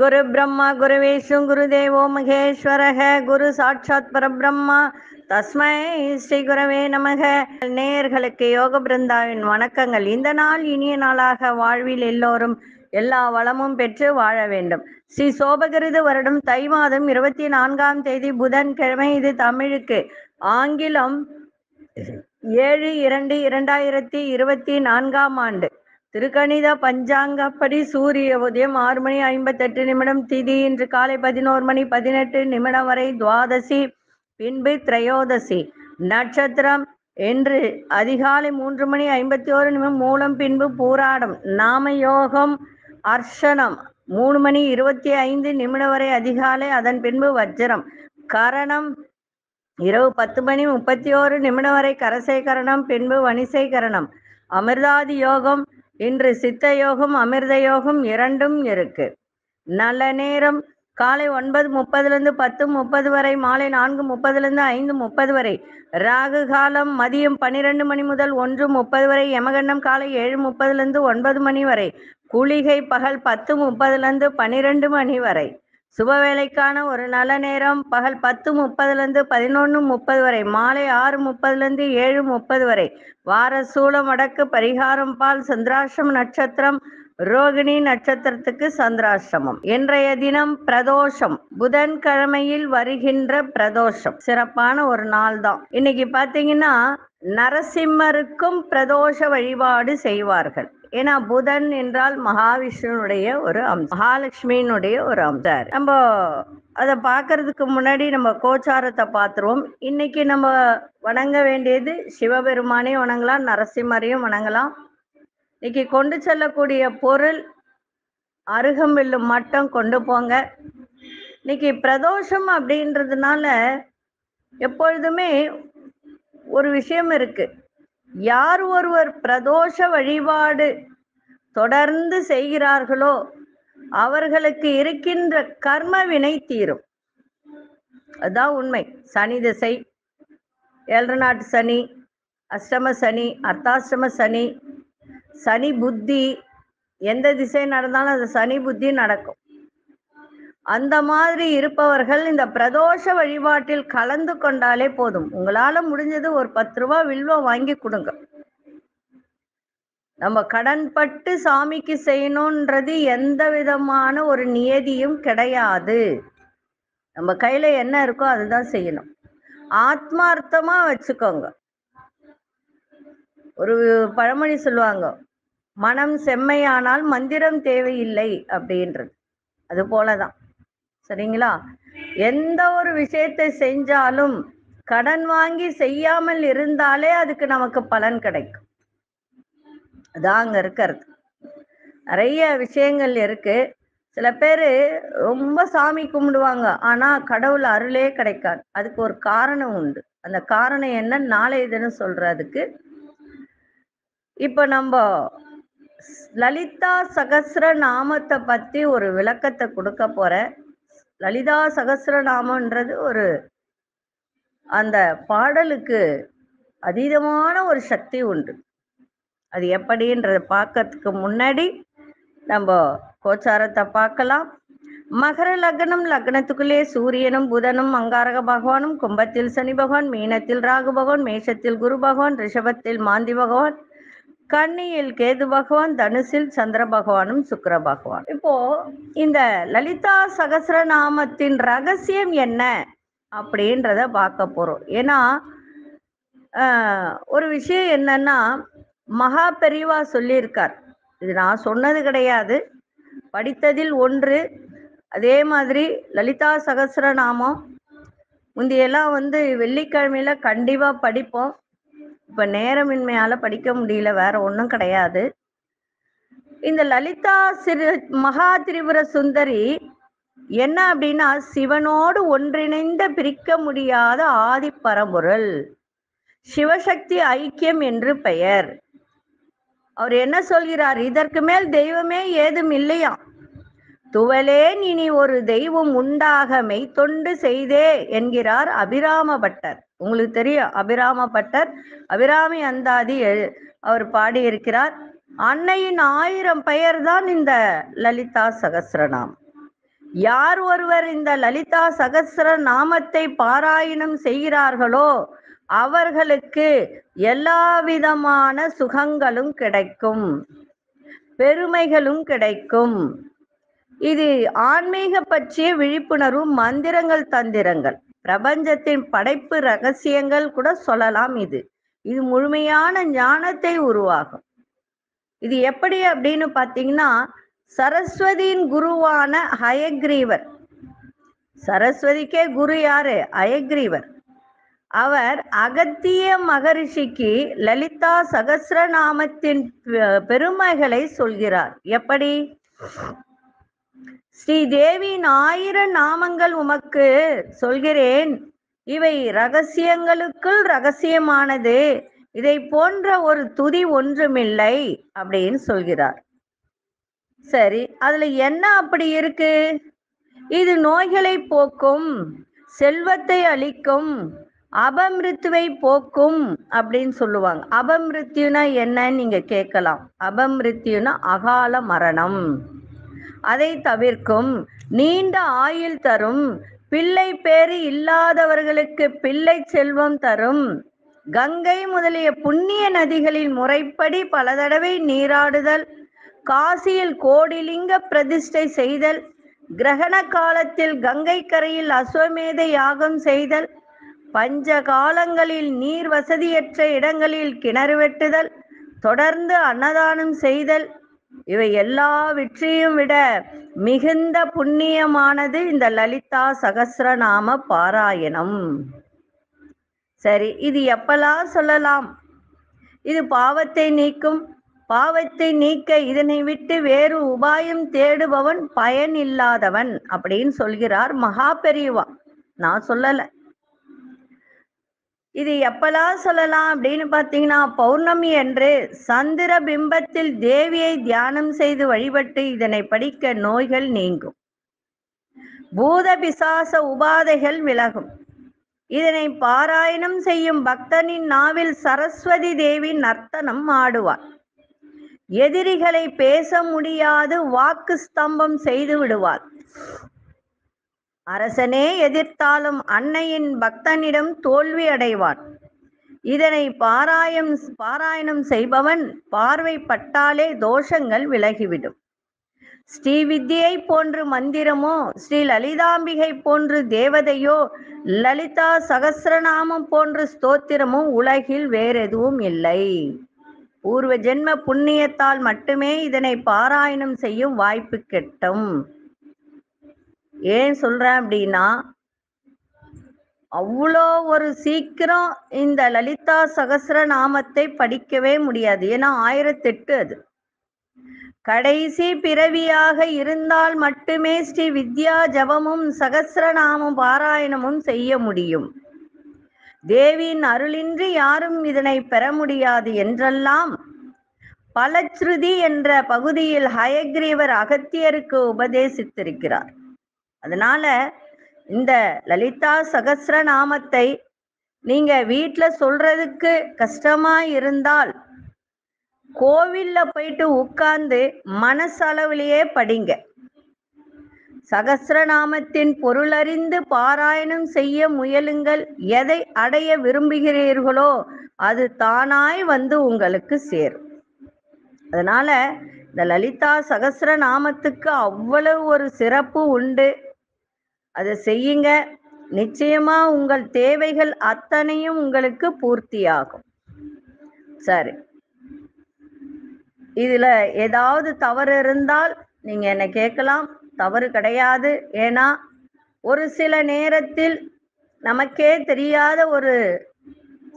குரு பிரம்மா குரு விஷ்ணு குரு தேவோ மகேஸ்வரக குரு சாட்சாத் பரபிரம்மா தஸ்மை ஸ்ரீ குரவே நமக. நேயர்களுக்கு யோக பிருந்தாவின் வணக்கங்கள். இந்த நாள் இனிய நாளாக வாழ்வில் எல்லோரும் எல்லா வளமும் பெற்று வாழ வேண்டும். ஸ்ரீ சோபகிருது வருடம் தை மாதம் 24ஆம் தேதி புதன் கிழமை. இது தமிழுக்கு ஆங்கிலம் 7/2/2024ஆம் ஆண்டு. திருக்கணித பஞ்சாங்கப்படி சூரிய உதயம் 6:58 திதி இன்று காலை 11:18 வரை துவாதசி, பின்பு திரையோதசி. நட்சத்திரம் என்று அதிகாலை 3:51 மூலம், பின்பு பூராடம். நாம யோகம் அர்ஷனம் 3:25 வரை அதிகாலை, அதன் பின்பு வஜ்ரம். கரணம் இரவு 10:31 வரை கரசேகரணம், பின்பு வணிசைகரணம். அமிர்தாதி யோகம் இன்று சித்த யோகம் அமிர்த யோகம் இரண்டும் இருக்கு. நல்ல நேரம் காலை 9:30 10:30 வரை, மாலை 4:30 5:30 வரை. ராகு காலம் மதியம் 12 மணி முதல் 1:30 வரை. யமகண்டம் காலை 7:30 9 மணி வரை. குளிகை பகல் 10:30 12 மணி வரை. சுபவேளைக்கான ஒரு நல்ல நேரம் பகல் 10:30 11:30 வரை, மாலை 6:30 7:30 வரை. வார சூலம் வடக்கு, பரிகாரம் பால். சந்திராஷ்டம நட்சத்திரம் ரோகிணி நட்சத்திரத்துக்கு சந்திராஷ்டமம். இன்றைய தினம் பிரதோஷம், புதன்கிழமையில் வருகின்ற பிரதோஷம். சிறப்பான ஒரு நாள் தான். இன்னைக்கு பாத்தீங்கன்னா நரசிம்மருக்கும் பிரதோஷ வழிபாடு செய்வார்கள். ஏன்னா புதன் என்றால் மகாவிஷ்ணுனுடைய ஒரு அம்சம், மகாலட்சுமியினுடைய ஒரு அம்சம். நம்ம அதை பார்க்கறதுக்கு முன்னாடி நம்ம கோச்சாரத்தை பார்த்துருவோம். இன்னைக்கு நம்ம வணங்க வேண்டியது சிவபெருமானையும் வணங்கலாம், நரசிம்மரையும் வணங்கலாம். இன்னைக்கு கொண்டு செல்லக்கூடிய பொருள் அருகம்பில்லு மட்டும் கொண்டு போங்க. இன்னைக்கு பிரதோஷம் அப்படின்றதுனால எப்பொழுதுமே ஒரு விஷயம் இருக்கு. யார் ஒருவர் பிரதோஷ வழிபாடு தொடர்ந்து செய்கிறார்களோ அவர்களுக்கு இருக்கின்ற கர்ம வினை தீரும். அதுதான் உண்மை. சனி திசை, 7 நாட்டு சனி, அஷ்டம சனி, அர்த்தாஷ்டம சனி, சனி புத்தி, எந்த திசை நடந்தாலும் அது சனி புத்தி நடக்கும். அந்த மாதிரி இருப்பவர்கள் இந்த பிரதோஷ வழிபாட்டில் கலந்து கொண்டாலே போதும். உங்களால முடிஞ்சது ஒரு 10 ரூபாய் வில்வம் வாங்கி கொடுங்க. நம்ம கடன்பட்டு சாமிக்கு செய்யணும்ன்றது எந்த விதமான ஒரு நியதியும் கிடையாது. நம்ம கையில என்ன இருக்கோ அதுதான் செய்யணும். ஆத்மார்த்தமா வச்சுக்கோங்க. ஒரு பழமொழி சொல்லுவாங்க, மனம் செம்மையானால் மந்திரம் தேவையில்லை அப்படின்றது. அது போலதான். சரிங்களா? எந்த ஒரு விஷயத்தை செஞ்சாலும் கடன் வாங்கி செய்யாமல் இருந்தாலே அதுக்கு நமக்கு பலன் கிடைக்கும். அதான் அங்க இருக்கிறது. நிறைய விஷயங்கள் இருக்கு. சில பேர் ரொம்ப சாமி கும்பிடுவாங்க, ஆனா கடவுள் அருளே கிடைக்காது. அதுக்கு ஒரு காரணம் உண்டு. அந்த காரணம் என்ன நாளைய தினம் சொல்றதுக்கு. இப்ப நம்ம லலிதா சகஸ்ர நாமத்தை பத்தி ஒரு விளக்கத்தை கொடுக்க போற. லலிதா சகஸ்ர நாமன்றது ஒரு அந்த பாடலுக்கு அதீதமான ஒரு சக்தி உண்டு. அது எப்படின்றத பார்க்கறதுக்கு முன்னாடி நம்ம கோச்சாரத்தை பார்க்கலாம். மகர லக்னம், லக்னத்துக்குள்ளே சூரியனும் புதனும் அங்காரக பகவானும், கும்பத்தில் சனி பகவான், மீனத்தில் ராகு பகவான், மேஷத்தில் குரு பகவான், ரிஷபத்தில் மாந்தி பகவான், கன்னியில் கேது பகவான், தனுசில் சந்திர பகவானும் சுக்கிர பகவான். இப்போ இந்த லலிதா சகஸ்ரநாமத்தின் ரகசியம் என்ன அப்படின்றத பார்க்க போறோம். ஏன்னா ஒரு விஷயம் என்னன்னா, மகா பெரிவா சொல்லியிருக்கார். இது நான் சொன்னது கிடையாது, படித்ததில் ஒன்று. அதே மாதிரி லலிதா சகஸ்ரநாமம் முந்தையெல்லாம் வெள்ளிக்கிழமையில கண்டிப்பா படிப்போம். இப்ப நேரமின்மையால படிக்க முடியல, வேற ஒன்றும் கிடையாது. இந்த லலிதா மகா திரிபுர சுந்தரி என்ன அப்படின்னா, சிவனோடு ஒன்றிணைந்த பிரிக்க முடியாத ஆதி பரம்பொருள், சிவசக்தி ஐக்கியம் என்று பெயர். அவர் என்ன சொல்கிறார்? இதற்கு மேல் தெய்வமே ஏதும் இல்லையா, துவலேன் இனி ஒரு தெய்வம் உண்டாக மெய்த்தொண்டு செய்தே என்கிறார் அபிராம பட்டர். உங்களுக்கு தெரியும் அபிராம பட்டர், அபிராமி அந்தாதி அவர் பாடியிருக்கிறார். அன்னையின் 1000 பெயர் தான் இந்த லலிதா சகஸ்ரநாமம். யார் ஒருவர் இந்த லலிதா சகஸ்ர நாமத்தை பாராயணம் செய்கிறார்களோ அவர்களுக்கு எல்லா விதமான சுகங்களும் கிடைக்கும், பெருமைகளும் கிடைக்கும். இது ஆன்மீக பற்றிய விழிப்புணர்வு, மந்திரங்கள், தந்திரங்கள், பிரபஞ்சத்தின் படைப்பு ரகசியங்கள் கூட சொல்லலாம். இது முழுமையான ஞானத்தை உருவாகும். இது எப்படி அப்படின்னு பார்த்தீங்கன்னா, சரஸ்வதியின் குருவான ஹயக்ரீவர், சரஸ்வதிக்கே குரு யாரு? ஹயக்ரீவர். அவர் அகத்திய மகரிஷிக்கு லலிதா சகஸ்ரநாமத்தின் பெருமைகளை சொல்கிறார். எப்படி? ஸ்ரீ தேவியின் 1000 நாமங்கள் உமக்கு சொல்கிறேன், இவை ரகசியங்களுக்குள் ரகசியமானது, இதை போன்ற ஒரு துதி ஒன்றுமில்லை அப்படின்னு சொல்கிறார். சரி, அதுல என்ன அப்படி இருக்கு? இது நோய்களை போக்கும், செல்வத்தை அளிக்கும், அபமிருத்துவை போக்கும் அப்படின்னு சொல்லுவாங்க. அபமிருத்யுனா என்னன்னு நீங்க கேட்கலாம். அபமிருத்யுனா அகால மரணம், அதை தவிர்க்கும், நீண்ட ஆயுள் தரும், பிள்ளை பேறு இல்லாதவர்களுக்கு பிள்ளை செல்வம் தரும், கங்கை முதலிய புண்ணிய நதிகளில் முறைப்படி பல தடவை நீராடுதல், காசியில் கோடிலிங்க பிரதிஷ்டை செய்தல், கிரகண காலத்தில் கங்கை கரையில் அஸ்வமேத யாகம் செய்தல், பஞ்ச காலங்களில் நீர் வசதியற்ற இடங்களில் கிணறு வெட்டுதல், தொடர்ந்து அன்னதானம் செய்தல், இவை எல்லாவற்றையும் விட மிகுந்த புண்ணியமானது இந்த லலிதா சகஸ்ரநாம பாராயணம். சரி, இது எப்பெல்லாம் சொல்லலாம்? இது பாவத்தை நீக்கும். பாவத்தை நீக்க இதனை விட்டு வேறு உபாயம் தேடுபவன் பயன் இல்லாதவன் அப்படின்னு சொல்கிறார் மகா பெரியவா. நான் சொல்லல. இது எப்பெல்லாம் சொல்லலாம் அப்படின்னு பார்த்தீங்கன்னா, பௌர்ணமி அன்று சந்திர பிம்பத்தில் தேவியை தியானம் செய்து வழிபட்டு இதனை படிக்க நோய்கள் நீங்கும், பூத பிசாச உபாதைகள் விலகும். இதனை பாராயணம் செய்யும் பக்தனின் நாவில் சரஸ்வதி தேவி நர்த்தனம் ஆடுவார். எதிரிகளை பேச முடியாது வாக்கு ஸ்தம்பம் செய்து விடுவார். அரசனே எதிர்த்தாலும் அன்னையின் பக்தனிடம் தோல்வி அடைவான். இதனை பாராயணம் செய்பவன் பார்வைப்பட்டாலே தோஷங்கள் விலகிவிடும். ஸ்ரீவித்யை போன்று மந்திரமோ, ஸ்ரீ லலிதாம்பிகை போன்று தேவதையோ, லலிதா சகஸ்ரநாமம் போன்று ஸ்தோத்திரமோ உலகில் வேறெதுவும் இல்லை. பூர்வ ஜென்ம புண்ணியத்தால் மட்டுமே இதனை பாராயணம் செய்யும் வாய்ப்பு கிட்டும். ஏன் சொல்றேன் அப்படின்னா, அவ்வளோ ஒரு சீக்கிரம் இந்த லலிதா சகஸ்ரநாமத்தை படிக்கவே முடியாது. ஏன்னா 1008 அது. கடைசி பிறவியாக இருந்தால் மட்டுமே ஸ்ரீ வித்யா ஜபமும் சகஸ்ரநாமம் பாராயணமும் செய்ய முடியும். தேவியின் அருளின்றி யாரும் இதனை பெற முடியாது என்றெல்லாம் பலச்ருதி என்ற பகுதியில் ஹயக்ரீவர் அகத்தியருக்கு உபதேசித்திருக்கிறார். அதனால இந்த லலிதா சகஸ்ரநாமத்தை நீங்க வீட்டுல சொல்றதுக்கு கஷ்டமா இருந்தால் கோவில்ல போயிட்டு உட்கார்ந்து மனசளவிலேயே படிங்க. சகஸ்ரநாமத்தின் பொருளறிந்து பாராயணம் செய்ய முயலுங்கள். எதை அடைய விரும்புகிறீர்களோ அது தானாய் வந்து உங்களுக்கு சேரும். அதனால இந்த லலிதா சகஸ்ரநாமத்துக்கு அவ்வளவு ஒரு சிறப்பு உண்டு. அதை செய்யுங்க. நிச்சயமா உங்கள் தேவைகள் அத்தனையும் உங்களுக்கு பூர்த்தியாகும். சரி, இதுல ஏதாவது தவறு இருந்தால் நீங்க என்ன கேட்கலாம். தவறு கிடையாது. ஏன்னா ஒரு சில நேரத்தில் நமக்கே தெரியாத ஒரு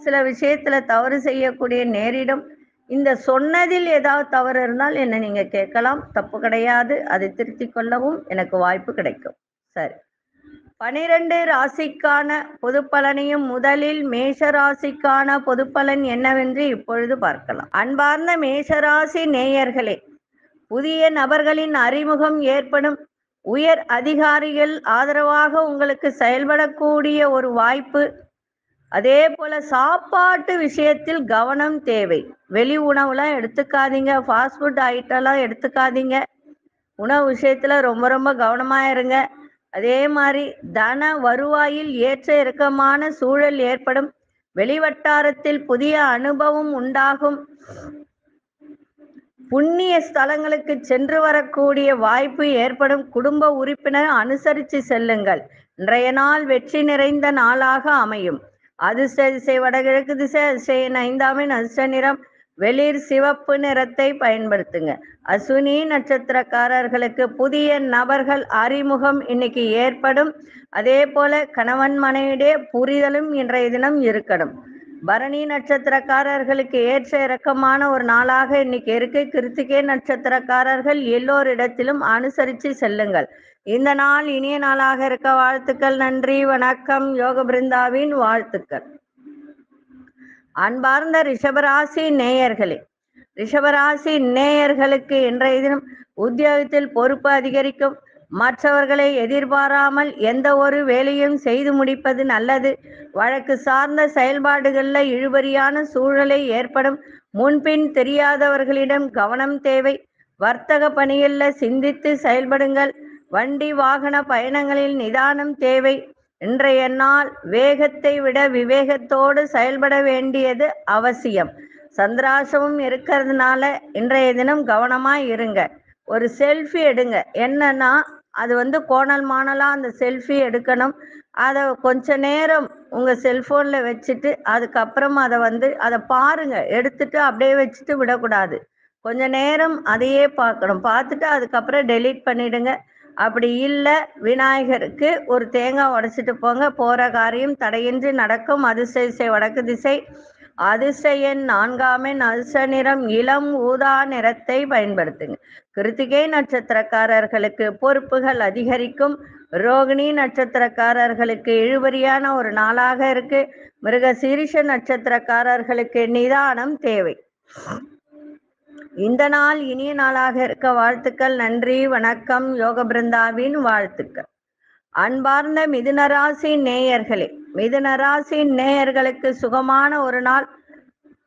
சில விஷயத்துல தவறு செய்யக்கூடிய நேரிடும். இந்த சொன்னதில் ஏதாவது தவறு இருந்தால் என்ன நீங்க கேட்கலாம். தப்பு கிடையாது. அதை திருத்திக் கொள்ளவும் எனக்கு வாய்ப்பு கிடைக்கும். சரி, 12 ராசிக்கான பொது பலனையும் முதலில் மேஷ ராசிக்கான பொது பலன் என்னவென்று இப்பொழுது பார்க்கலாம். அன்பார்ந்த மேஷராசி நேயர்களே, புதிய நபர்களின் அறிமுகம் ஏற்படும். உயர் அதிகாரிகள் ஆதரவாக உங்களுக்கு செயல்படக்கூடிய ஒரு வாய்ப்பு. அதே போல சாப்பாட்டு விஷயத்தில் கவனம் தேவை. வெளி உணவுலாம் எடுத்துக்காதீங்க. ஃபாஸ்ட் ஃபுட் ஐட்டம்லாம் எடுத்துக்காதீங்க. உணவு விஷயத்துல ரொம்ப ரொம்ப கவனமா இருங்க. அதே மாதிரி தன வருவாயில் ஏற்ற இறக்கமான சூழல் ஏற்படும். வெளிவட்டாரத்தில் புதிய அனுபவம் உண்டாகும். புண்ணிய ஸ்தலங்களுக்கு சென்று வரக்கூடிய வாய்ப்பு ஏற்படும். குடும்ப உறுப்பினர் அனுசரித்து செல்லுங்கள். இன்றைய நாள் வெற்றி நிறைந்த நாளாக அமையும். அதிர்ஷ்ட திசை வடகிழக்கு திசை. அதிர்ஷ்ட எண் 5 அதிர்ஷ்ட நிறம் வெளிர் சிவப்பு நிறத்தை பயன்படுத்துங்க. அஸ்வினி நட்சத்திரக்காரர்களுக்கு புதிய நபர்கள் அறிமுகம் இன்னைக்கு ஏற்படும். அதே போல கணவன் மனைவிடைய புரிதலும் இன்றைய தினம் இருக்கணும். பரணி நட்சத்திரக்காரர்களுக்கு ஏற்ற இறக்கமான ஒரு நாளாக இன்னைக்கு இருக்கு. கிருத்திகை நட்சத்திரக்காரர்கள் எல்லோரிடத்திலும் அனுசரித்து செல்லுங்கள். இந்த நாள் இனிய நாளாக இருக்க வாழ்த்துக்கள். நன்றி, வணக்கம். யோக பிருந்தாவின் வாழ்த்துக்கள். அன்பார்ந்த ரிஷபராசி நேயர்களே, ரிஷபராசி நேயர்களுக்கு இன்றைய தினம் உத்தியோகத்தில் பொறுப்பு அதிகரிக்கும். மற்றவர்களை எதிர்பாராமல் எந்த ஒரு வேலையும் செய்து முடிப்பது நல்லது. வழக்கு சார்ந்த செயல்பாடுகளில் இழுபறியான சூழலை ஏற்படும். முன்பின் தெரியாதவர்களிடம் கவனம் தேவை. வர்த்தக பணிகளில் சிந்தித்து செயல்படுங்கள். வண்டி வாகன பயணங்களில் நிதானம் தேவை. இன்றைய நாள் வேகத்தை விட விவேகத்தோடு செயல்பட வேண்டியது அவசியம். சந்திராசமும் இருக்கிறதுனால இன்றைய தினம் கவனமா இருங்க. ஒரு செல்ஃபி எடுங்க. என்னன்னா அது கோணல் மாணலா அந்த செல்ஃபி எடுக்கணும். அதை கொஞ்ச நேரம் உங்க செல்போன்ல வச்சுட்டு அதுக்கப்புறம் அதை பாருங்க. எடுத்துட்டு அப்படியே வச்சுட்டு விடக்கூடாது. கொஞ்ச நேரம் அதையே பார்க்கணும். பார்த்துட்டு அதுக்கப்புறம் டெலீட் பண்ணிடுங்க. அப்படி இல்லை, விநாயகருக்கு ஒரு தேங்காய் உடைச்சிட்டு போங்க. போற காரியம் தடையின்றி நடக்கும். அதிர்ஷ்ட திசை வடக்கு திசை. அதிர்ஷ்ட எண் 4 அதிர்ஷ்ட நிறம் இளம் ஊதா நிறத்தை பயன்படுத்துங்க. கிருத்திகை நட்சத்திரக்காரர்களுக்கு பொறுப்புகள் அதிகரிக்கும். ரோகிணி நட்சத்திரக்காரர்களுக்கு இழுபறியான ஒரு நாளாக இருக்கு. மிருக சீரிஷ நட்சத்திரக்காரர்களுக்கு நிதானம் தேவை. இந்த நாள் இனிய நாளாக இருக்க வாழ்த்துக்கள். நன்றி, வணக்கம். யோக பிருந்தாவின் வாழ்த்துக்கள். அன்பார்ந்த மிதுனராசி நேயர்களே, மிதுனராசி நேயர்களுக்கு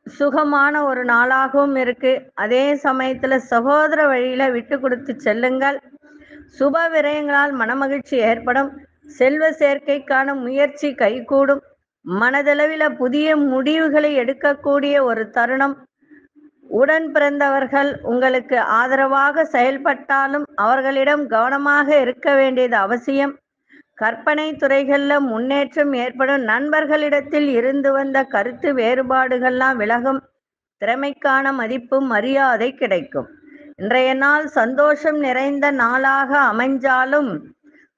சுகமான ஒரு நாளாகவும் இருக்கு. அதே சமயத்துல சகோதர வழியில விட்டு கொடுத்து செல்லுங்கள். சுப விரயங்களால் மனமகிழ்ச்சி ஏற்படும். செல்வ சேர்க்கைக்கான முயற்சி கைகூடும். மனதளவில் புதிய முடிவுகளை எடுக்கக்கூடிய ஒரு தருணம். உடன் பிறந்தவர்கள் உங்களுக்கு ஆதரவாக செயல்பட்டாலும் அவர்களிடம் கவனமாக இருக்க வேண்டியது அவசியம். கற்பனை துறைகளில் முன்னேற்றம் ஏற்படும். நண்பர்களிடத்தில் இருந்து வந்த கருத்து வேறுபாடுகள்லாம் விலகும். திறமைக்கான மதிப்பும் மரியாதை கிடைக்கும். இன்றைய நாள் சந்தோஷம் நிறைந்த நாளாக அமைஞ்சாலும்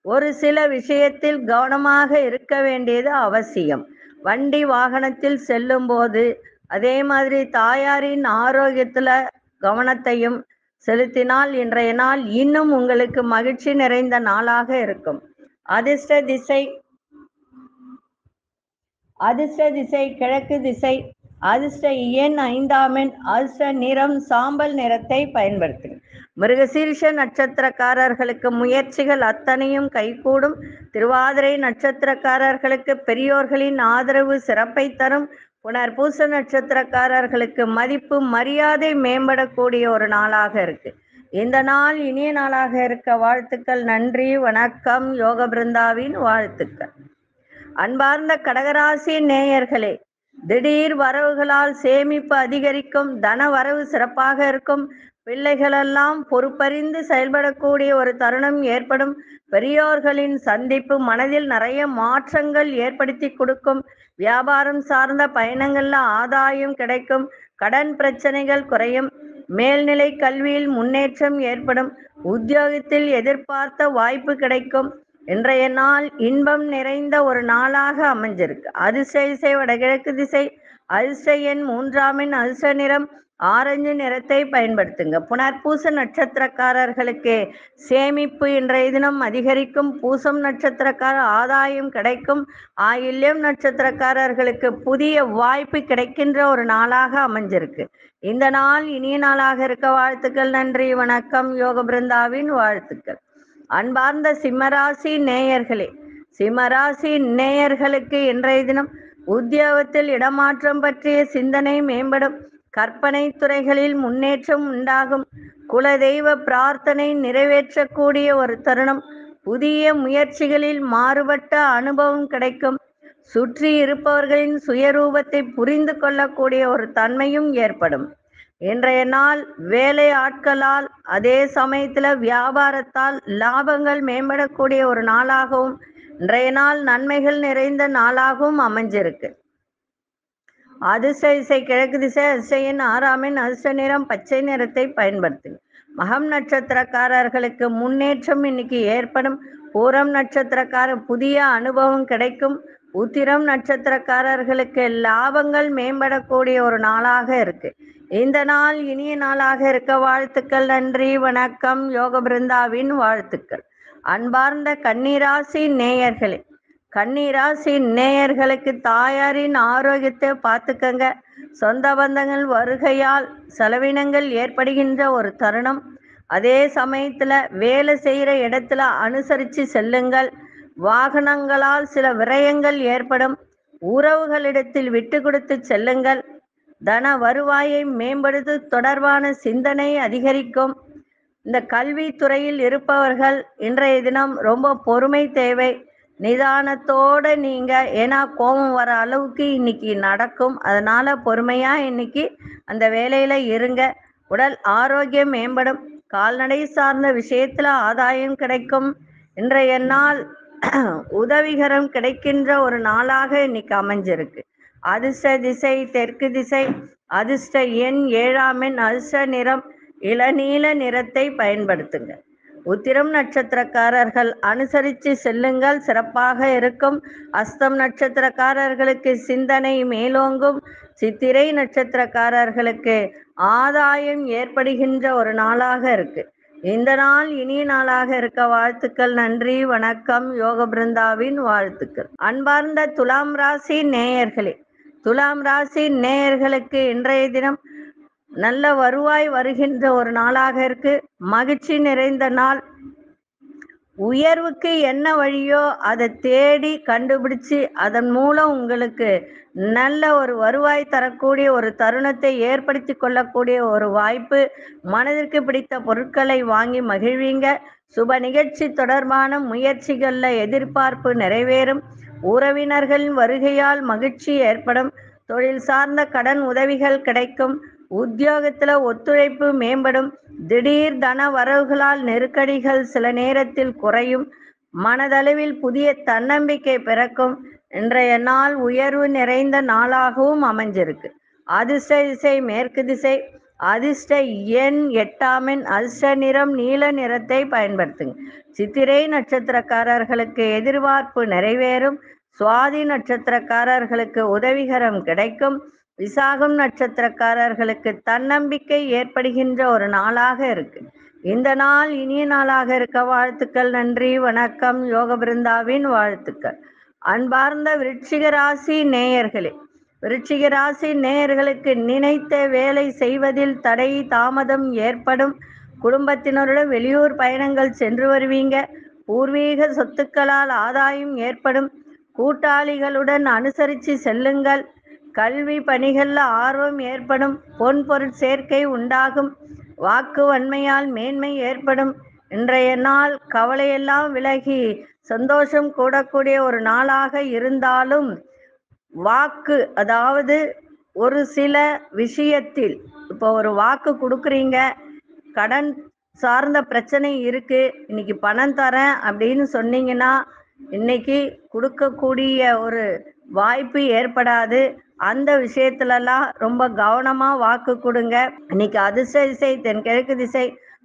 ஒரு சில விஷயத்தில் கவனமாக இருக்க வேண்டியது அவசியம். வண்டி வாகனத்தில் செல்லும் போது அதே மாதிரி தாயாரின் ஆரோக்கியத்துல கவனத்தையும் செலுத்தினால் இன்றைய நாள் இன்னும் உங்களுக்கு மகிழ்ச்சி நிறைந்த நாளாக இருக்கும். அதிர்ஷ்ட திசை கிழக்கு திசை. அதிர்ஷ்ட எண் 5 அதிர்ஷ்ட நிறம் சாம்பல் நிறத்தை பயன்படுத்துங்க. மிருகசீரிஷ நட்சத்திரக்காரர்களுக்கு முயற்சிகள் அத்தனையும் கைகூடும். திருவாதிரை நட்சத்திரக்காரர்களுக்கு பெரியோர்களின் ஆதரவு சிறப்பை தரும். புனர்பூச நட்சத்திரக்காரர்களுக்கு மதிப்பு மரியாதை மேம்படக்கூடிய ஒரு நாளாக இருக்கு. இந்த நாள் இனிய நாளாக இருக்க வாழ்த்துக்கள். நன்றி, வணக்கம். யோக பிருந்தாவின் வாழ்த்துக்கள். அன்பார்ந்த கடகராசி நேயர்களே, திடீர் வரவுகளால் சேமிப்பு அதிகரிக்கும். தன வரவு சிறப்பாக இருக்கும். பிள்ளைகளெல்லாம் பொறுப்பறிந்து செயல்படக்கூடிய ஒரு தருணம் ஏற்படும். பெரியோர்களின் சந்திப்பு மனதில் நிறைய மாற்றங்கள் ஏற்படுத்தி கொடுக்கும். வியாபாரம் சார்ந்த பயணங்கள்ல ஆதாயம் கிடைக்கும். கடன் பிரச்சனைகள் குறையும். மேல்நிலை கல்வியில் முன்னேற்றம் ஏற்படும். உத்தியோகத்தில் எதிர்பார்த்த வாய்ப்பு கிடைக்கும். இன்றைய நாள் இன்பம் நிறைந்த ஒரு நாளாக அமைஞ்சிருக்கு. அதிர்ஷ்ட திசை வடகிழக்கு திசை. அதிர்ஷ்ட எண் 3 அதிர்ஷ்ட நிறம் ஆரஞ்சு நிறத்தை பயன்படுத்துங்க. புனர்பூச நட்சத்திரக்காரர்களுக்கு சேமிப்பு இன்றைய தினம் அதிகரிக்கும். பூசம் நட்சத்திரக்காரர் ஆதாயம் கிடைக்கும். ஆயில்யம் நட்சத்திரக்காரர்களுக்கு புதிய வாய்ப்பு கிடைக்கின்ற ஒரு நாளாக அமைஞ்சிருக்கு. இந்த நாள் இனிய நாளாக இருக்க வாழ்த்துக்கள். நன்றி, வணக்கம். யோக பிருந்தாவின் வாழ்த்துக்கள். அன்பார்ந்த சிம்மராசி நேயர்களே, சிம்மராசி நேயர்களுக்கு இன்றைய தினம் உத்தியோகத்தில் இடமாற்றம் பற்றிய சிந்தனை மேம்படும். கற்பனை துறைகளில் முன்னேற்றம் உண்டாகும். குலதெய்வ பிரார்த்தனை நிறைவேற்றக்கூடிய ஒரு தருணம். புதிய முயற்சிகளில் மாறுபட்ட அனுபவம் கிடைக்கும். சுற்றி இருப்பவர்களின் சுயரூபத்தை புரிந்து கொள்ளக்கூடிய ஒரு தன்மையும் ஏற்படும். இன்றைய நாள் வேலை ஆட்களால், அதே சமயத்தில் வியாபாரத்தால் லாபங்கள் மேம்படக்கூடிய ஒரு நாளாகவும், இன்றைய நாள் நன்மைகள் நிறைந்த நாளாகவும் அமைஞ்சிருக்கு. அதிர்ஷ்ட திசை கிழக்கு திசை. அதிர்ஷ்ட எண் 6 அதிர்ஷ்ட நிறம் பச்சை நிறத்தை பயன்படுத்துங்க. மகம் நட்சத்திரக்காரர்களுக்கு முன்னேற்றம் இன்னைக்கு ஏற்படும். பூரம் நட்சத்திரக்காரர் புதிய அனுபவம் கிடைக்கும். உத்திரம் நட்சத்திரக்காரர்களுக்கு லாபங்கள் மேம்படக்கூடிய ஒரு நாளாக இருக்கு. இந்த நாள் இனிய நாளாக இருக்க வாழ்த்துக்கள். நன்றி, வணக்கம். யோக பிருந்தாவின் வாழ்த்துக்கள். அன்பார்ந்த கன்னிராசி நேயர்களே, கன்னிராசி நேயர்களுக்கு தாயாரின் ஆரோக்கியத்தை பார்த்துக்கங்க. சொந்த பந்தங்கள் வருகையால் செலவினங்கள் ஏற்படுகின்ற ஒரு தருணம். அதே சமயத்தில் வேலை செய்கிற இடத்துல அனுசரித்து செல்லுங்கள். வாகனங்களால் சில விரயங்கள் ஏற்படும். உறவுகளிடத்தில் விட்டு கொடுத்து செல்லுங்கள். தன வருவாயை மேம்படுத்து தொடர்பான சிந்தனை அதிகரிக்கும். இந்த கல்வித்துறையில் இருப்பவர்கள் இன்றைய தினம் ரொம்ப பொறுமை தேவை. நிதானத்தோடு நீங்கள், ஏன்னா கோபம் வர அளவுக்கு இன்னைக்கு நடக்கும். அதனால் பொறுமையாக இன்னைக்கு அந்த வேலையில் இருங்க. உடல் ஆரோக்கியம் மேம்படும். கால்நடை சார்ந்த விஷயத்தில் ஆதாயம் கிடைக்கும். இன்றைய நாள் உதவிகரம் கிடைக்கின்ற ஒரு நாளாக இன்னைக்கு அமைஞ்சிருக்கு. அதிர்ஷ்ட திசை தெற்கு திசை. அதிர்ஷ்ட எண் 7 அதிர்ஷ்ட நிறம் இளநீல நிறத்தை பயன்படுத்துங்க. உத்திரம் நட்சத்திரக்காரர்கள் அனுசரித்து செல்லுங்கள், சிறப்பாக இருக்கும். அஸ்தம் நட்சத்திரக்காரர்களுக்கு சிந்தனை மேலோங்கும். சித்திரை நட்சத்திரக்காரர்களுக்கு ஆதாயம் ஏற்படுகின்ற ஒரு நாளாக இருக்கு. இந்த நாள் இனிய நாளாக இருக்க வாழ்த்துக்கள். நன்றி, வணக்கம். யோக பிருந்தாவின் வாழ்த்துக்கள். அன்பார்ந்த துலாம் ராசி நேயர்களே, துலாம் ராசி நேயர்களுக்கு இன்றைய தினம் நல்ல வருவாய் வருகின்ற ஒரு நாளாக இருக்கு. மகிழ்ச்சி நிறைந்த நாள். உயர்வுக்கு என்ன வழியோ அதை தேடி கண்டுபிடிச்சு அதன் மூலம் உங்களுக்கு நல்ல ஒரு வருவாய் தரக்கூடிய ஒரு தருணத்தை ஏற்படுத்தி கொள்ளக்கூடிய ஒரு வாய்ப்பு. மனதிற்கு பிடித்த பொருட்களை வாங்கி மகிழ்வீங்க. சுப நிகழ்ச்சி தொடர்பான முயற்சிகளில் எதிர்பார்ப்பு நிறைவேறும். உறவினர்களின் வருகையால் மகிழ்ச்சி ஏற்படும். தொழில் சார்ந்த கடன் உதவிகள் கிடைக்கும். உத்தியோகத்தில் ஒத்துழைப்பு மேம்படும். திடீர் தன வரவுகளால் நெருக்கடிகள் சில நேரத்தில் குறையும். மனதளவில் புதிய தன்னம்பிக்கை பிறக்கும். இன்றைய நாள் உயர்வு நிறைந்த நாளாகவும் அமைஞ்சிருக்கு. அதிர்ஷ்ட திசை மேற்கு திசை. அதிர்ஷ்ட எண் 8 அதிர்ஷ்ட நிறம் நீல நிறத்தை பயன்படுத்துங்க. சித்திரை நட்சத்திரக்காரர்களுக்கு எதிர்பார்ப்பு நிறைவேறும். சுவாதி நட்சத்திரக்காரர்களுக்கு உதவிகரம் கிடைக்கும். விசாகம் நட்சத்திரக்காரர்களுக்கு தன்னம்பிக்கை ஏற்படுகின்ற ஒரு நாளாக இருக்கு. இந்த நாள் இனிய நாளாக இருக்க வாழ்த்துக்கள். நன்றி, வணக்கம். யோக பிருந்தாவின் வாழ்த்துக்கள். அன்பார்ந்த விருச்சிக ராசி நேயர்களே, விருச்சிக ராசி நேயர்களுக்கு நினைத்த வேலை செய்வதில் தடை தாமதம் ஏற்படும். குடும்பத்தினருடன் வெளியூர் பயணங்கள் சென்று வருவீங்க. பூர்வீக சொத்துக்களால் ஆதாயம் ஏற்படும். கூட்டாளிகளுடன் அனுசரித்து செல்லுங்கள். கல்வி பணிகளில் ஆர்வம் ஏற்படும். பொன் பொருள் சேர்க்கை உண்டாகும். வாக்கு வன்மையால் மேன்மை ஏற்படும். இன்றைய நாள் கவலையெல்லாம் விலகி சந்தோஷம் கூடக்கூடிய ஒரு நாளாக இருந்தாலும், வாக்கு, அதாவது ஒரு சில விஷயத்தில் இப்போ ஒரு வாக்கு கொடுக்குறீங்க, கடன் சார்ந்த பிரச்சனை இருக்கு, இன்னைக்கு பணம் தரேன் அப்படின்னு சொன்னீங்கன்னா இன்னைக்கு கொடுக்கக்கூடிய ஒரு வாய்ப்பு ஏற்படாது. அந்த விஷயத்துலலாம் ரொம்ப கவனமாக வாக்கு கொடுங்க. இன்னைக்கு அதிர்ஷ்ட திசை தென்கிழக்கு திசை.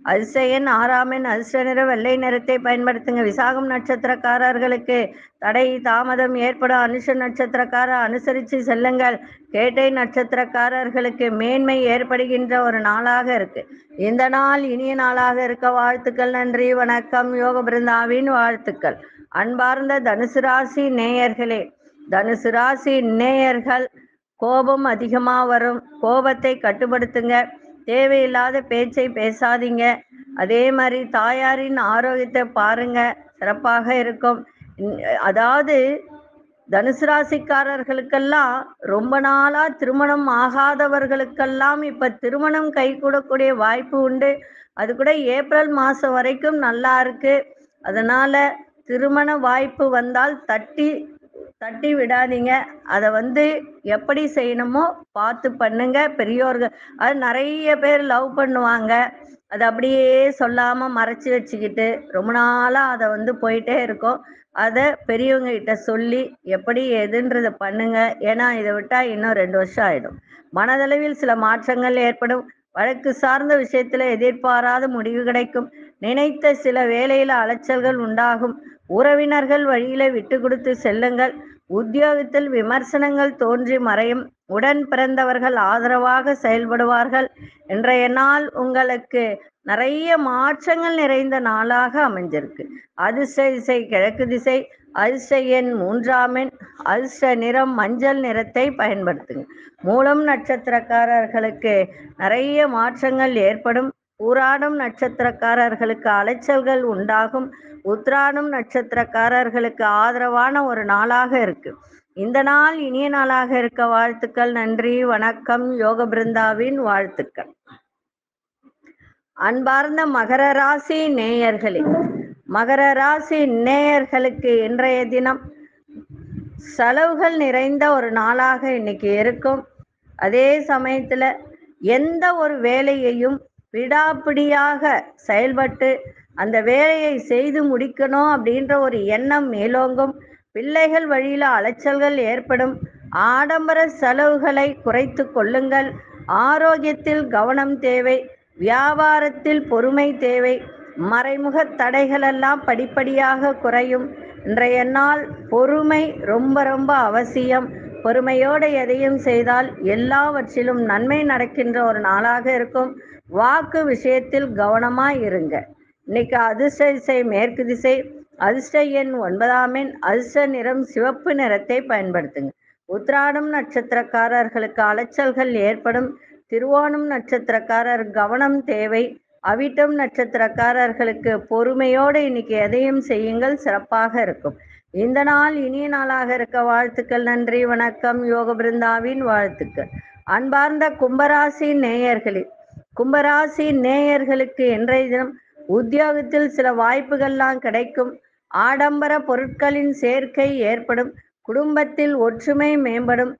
அதிர்ஷ்ட எண் 6 அதிர்ஷ்ட நிறம் வெள்ளை நிறத்தை பயன்படுத்துங்க. விசாகம் நட்சத்திரக்காரர்களுக்கு தடை தாமதம் ஏற்படும். அனுஷ நட்சத்திரக்காரர் அனுசரித்து செல்லுங்கள். கேட்டை நட்சத்திரக்காரர்களுக்கு மேன்மை ஏற்படுகின்ற ஒரு நாளாக இருக்கு. இந்த நாள் இனிய நாளாக இருக்க வாழ்த்துக்கள். நன்றி, வணக்கம். யோக பிருந்தாவின் வாழ்த்துக்கள். அன்பார்ந்த தனுசு ராசி நேயர்களே, தனுசு ராசி நேயர்கள் கோபம் அதிகமாக வரும். கோபத்தை கட்டுப்படுத்துங்க. தேவையில்லாத பேச்சை பேசாதீங்க. அதே மாதிரி தாயாரின் ஆரோக்கியத்தை பாருங்க, சிறப்பாக இருக்கும். அதாவது தனுசு ராசிக்காரர்களுக்கெல்லாம் ரொம்ப நாளா திருமணம் ஆகாதவர்களுக்கெல்லாம் இப்ப திருமணம் கைகூடக்கூடிய வாய்ப்பு உண்டு. அது கூட ஏப்ரல் மாசம் வரைக்கும் நல்லா இருக்கு. அதனால திருமண வாய்ப்பு வந்தால் தட்டி தட்டி விடாதீங்க. அதை எப்படி செய்யணுமோ பார்த்து பண்ணுங்க. பெரியோர்கள் அது நிறைய பேர் லவ் பண்ணுவாங்க, அதை அப்படியே சொல்லாம மறைச்சு வச்சுக்கிட்டு ரொம்ப நாளா அதை போயிட்டே இருக்கும். அதை பெரியவங்க கிட்ட சொல்லி எப்படி எதுன்றதை பண்ணுங்க. ஏன்னா இதை விட்டா இன்னும் 2 வருஷம் ஆயிடும். மனதளவில் சில மாற்றங்கள் ஏற்படும். வழக்கு சார்ந்த விஷயத்துல எதிர்பாராத முடிவு கிடைக்கும். நினைத்த சில வேலையில அலைச்சல்கள் உண்டாகும். உறவினர்கள் வழியில விட்டு கொடுத்து செல்லுங்கள். உத்தியோகத்தில் விமர்சனங்கள் தோன்றி மறையும். உடன் பிறந்தவர்கள் ஆதரவாக செயல்படுவார்கள். இன்றைய நாள் உங்களுக்கு நிறைய மாற்றங்கள் நிறைந்த நாளாக அமைஞ்சிருக்கு. அதிர்ஷ்ட திசை கிழக்கு திசை. அதிர்ஷ்ட எண் 3ஆம் எண். அதிர்ஷ்ட நிறம் மஞ்சள் நிறத்தை பயன்படுத்துங்க. மூலம் நட்சத்திரக்காரர்களுக்கு நிறைய மாற்றங்கள் ஏற்படும். பூராடம் நட்சத்திரக்காரர்களுக்கு அலைச்சல்கள் உண்டாகும். உத்திராடம் நட்சத்திரக்காரர்களுக்கு ஆதரவான ஒரு நாளாக இருக்கு. இந்த நாள் இனிய நாளாக இருக்க வாழ்த்துக்கள். நன்றி, வணக்கம். யோக பிருந்தாவின் வாழ்த்துக்கள். அன்பார்ந்த மகர ராசி நேயர்களே, மகர ராசி நேயர்களுக்கு இன்றைய தினம் செலவுகள் நிறைந்த ஒரு நாளாக இன்னைக்கு இருக்கும். அதே சமயத்துல எந்த ஒரு வேலையையும் விடாப்பிடியாக செயல்பட்டு அந்த வேலையை செய்து முடிக்கணும் அப்படின்ற ஒரு எண்ணம் மேலோங்கும். பிள்ளைகள் வழியில அலைச்சல்கள் ஏற்படும். ஆடம்பர செலவுகளை குறைத்து கொள்ளுங்கள். ஆரோக்கியத்தில் கவனம் தேவை. வியாபாரத்தில் பொறுமை தேவை. மறைமுக தடைகளெல்லாம் படிப்படியாக குறையும். இன்றைய நாள் பொறுமை ரொம்ப ரொம்ப அவசியம். பொறுமையோடு எதையும் செய்தால் எல்லாவற்றிலும் நன்மை நடக்கின்ற ஒரு நாளாக இருக்கும். வாக்கு விஷயத்தில் கவனமாய் இருங்க. இன்னைக்கு அதிர்ஷ்ட திசை மேற்கு திசை. அதிர்ஷ்ட எண் 9ஆம் எண். அதிர்ஷ்ட நிறம் சிவப்பு நிறத்தை பயன்படுத்துங்க. உத்திராடம் நட்சத்திரக்காரர்களுக்கு அலைச்சல்கள் ஏற்படும். திருவோணம் நட்சத்திரக்காரர் கவனம் தேவை. அவிட்டம் நட்சத்திரக்காரர்களுக்கு பொறுமையோடு இன்னைக்கு எதையும் செய்யுங்கள், சிறப்பாக இருக்கும். இந்த நாள் இனிய நாளாக இருக்க வாழ்த்துக்கள். நன்றி, வணக்கம். யோக பிருந்தாவின் வாழ்த்துக்கள். அன்பார்ந்த கும்பராசி நேயர்களே, கும்பராசி நேயர்களுக்கு இன்றைய தினம் உத்தியோகத்தில் சில வாய்ப்புகள்லாம் கிடைக்கும். ஆடம்பர பொருட்களின் சேர்க்கை ஏற்படும். குடும்பத்தில் ஒற்றுமை மேம்படும்.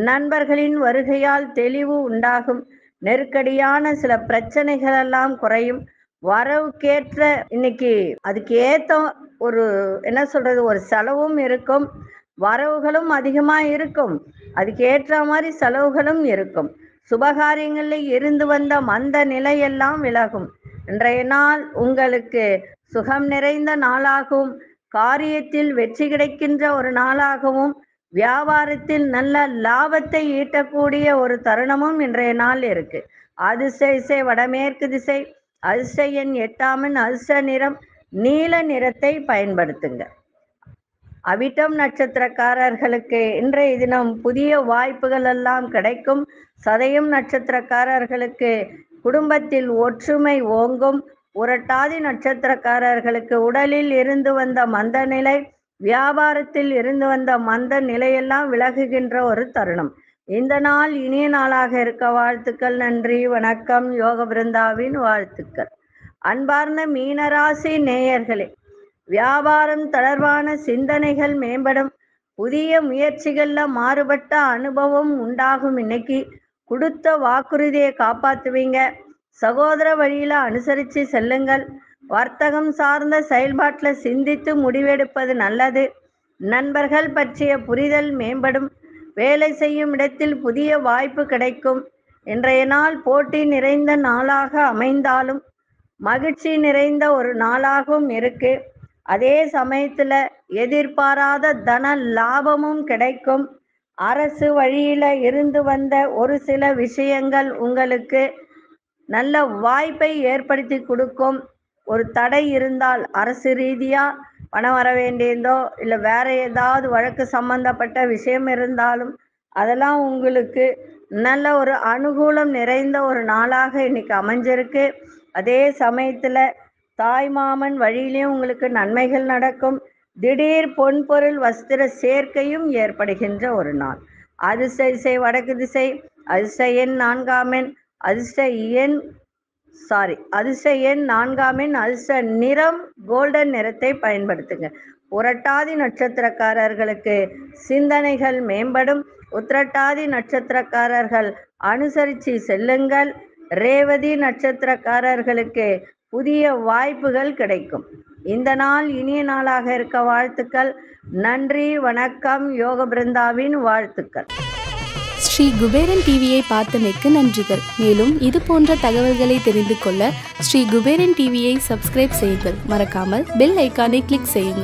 நண்பர்களின் வருகையால் தெளிவு உண்டாகும். நெருக்கடியான சில பிரச்சனைகள் எல்லாம் குறையும். வரவுக்கேற்ற இன்னைக்கு அதுக்கு ஏத்த ஒரு ஒரு செலவும் இருக்கும். வரவுகளும் அதிகமா இருக்கும். அதுக்கு ஏற்ற மாதிரி செலவுகளும் இருக்கும். சுபகாரியங்களில் இருந்து வந்த மந்த நிலையெல்லாம் விலகும். இன்றைய நாள் உங்களுக்கு சுகம் நிறைந்த நாளாகவும், காரியத்தில் வெற்றி கிடைக்கின்ற ஒரு நாளாகவும், வியாபாரத்தில் நல்ல லாபத்தை ஈட்டக்கூடிய ஒரு தருணமும் இன்றைய நாள் இருக்கு. அதிர்ஷ்ட திசை வடமேற்கு திசை. அதிர்ஷ்ட எண் 8ஆம் எண். அதிர்ஷ்ட நிறம் நீல நிறத்தை பயன்படுத்துங்க. அவிட்டம் நட்சத்திரக்காரர்களுக்கு இன்றைய தினம் புதிய வாய்ப்புகள் எல்லாம் கிடைக்கும். சதயம் நட்சத்திரக்காரர்களுக்கு குடும்பத்தில் ஒற்றுமை ஓங்கும். உரட்டாதி நட்சத்திரக்காரர்களுக்கு உடலில் இருந்து வந்த மந்த நிலை, வியாபாரத்தில் இருந்து வந்த மந்த நிலையெல்லாம் விலகுகின்ற ஒரு தருணம். இந்த நாள் இனிய நாளாக இருக்க வாழ்த்துக்கள். நன்றி, வணக்கம். யோக பிருந்தாவின் வாழ்த்துக்கள். அன்பார்ந்த மீனராசி நேயர்களே, வியாபாரம் தொடர்பான சிந்தனைகள் மேம்படும். புதிய முயற்சிகள்ல மாறுபட்ட அனுபவம் உண்டாகும். இன்னைக்கு கொடுத்த வாக்குறுதியை காப்பாற்றுவீங்க. சகோதர வழியில அனுசரித்து செல்லுங்கள். வர்த்தகம் சார்ந்த செயல்பாட்டில் சிந்தித்து முடிவெடுப்பது நல்லது. நண்பர்கள் பற்றிய புரிதல் மேம்படும். வேலை செய்யும் இடத்தில் புதிய வாய்ப்பு கிடைக்கும். இன்றைய நாள் போட்டி நிறைந்த நாளாக அமைந்தாலும் மகிழ்ச்சி நிறைந்த ஒரு நாளாகவும் இருக்கு. அதே சமயத்துல எதிர்பாராத தன லாபமும் கிடைக்கும். அரசு வழியில இருந்து வந்த ஒரு சில விஷயங்கள் உங்களுக்கு நல்ல வாய்ப்பை ஏற்படுத்தி கொடுக்கும். ஒரு தடை இருந்தால் அரசு ரீதியா பணம் வர வேண்டியதோ இல்லை வேற ஏதாவது வழக்கு சம்பந்தப்பட்ட விஷயம் இருந்தாலும் அதெல்லாம் உங்களுக்கு நல்ல ஒரு அனுகூலம் நிறைந்த ஒரு நாளாக இன்னைக்கு அமைஞ்சிருக்கு. அதே சமயத்துல தாய் மாமன் வழியிலையும் உங்களுக்கு நன்மைகள் நடக்கும். திடீர் பொன்பொருள் வஸ்திர சேர்க்கையும் ஏற்படுகின்ற ஒரு நாள். அதிர்ஷ்ட திசை வடக்கு திசை. அதிர்ஷ்ட எண் 4 அதிர்ஷ்ட எண் 4 அதிர்ஷ்ட நிறம் கோல்டன் நிறத்தை பயன்படுத்துங்க. புரட்டாதி நட்சத்திரக்காரர்களுக்கு சிந்தனைகள் மேம்படும். உத்திரட்டாதி நட்சத்திரக்காரர்கள் அனுசரித்து செல்லுங்கள். ரேவதி நட்சத்திரக்காரர்களுக்கு புதிய வாய்ப்புகள் கிடைக்கும். இந்த நாள் இனிய நாளாக இருக்க வாழ்த்துக்கள். நன்றி, வணக்கம். யோக பிருந்தாவின் வாழ்த்துக்கள். ஸ்ரீ குபேரன் டிவியை பார்த்தமைக்கு நன்றிகள். மேலும் இது போன்ற தகவல்களை தெரிந்து கொள்ள ஸ்ரீ குபேரன் டிவியை சப்ஸ்கிரைப் செய்யுங்கள். மறக்காமல் பெல் ஐக்கானை கிளிக் செய்யுங்கள்.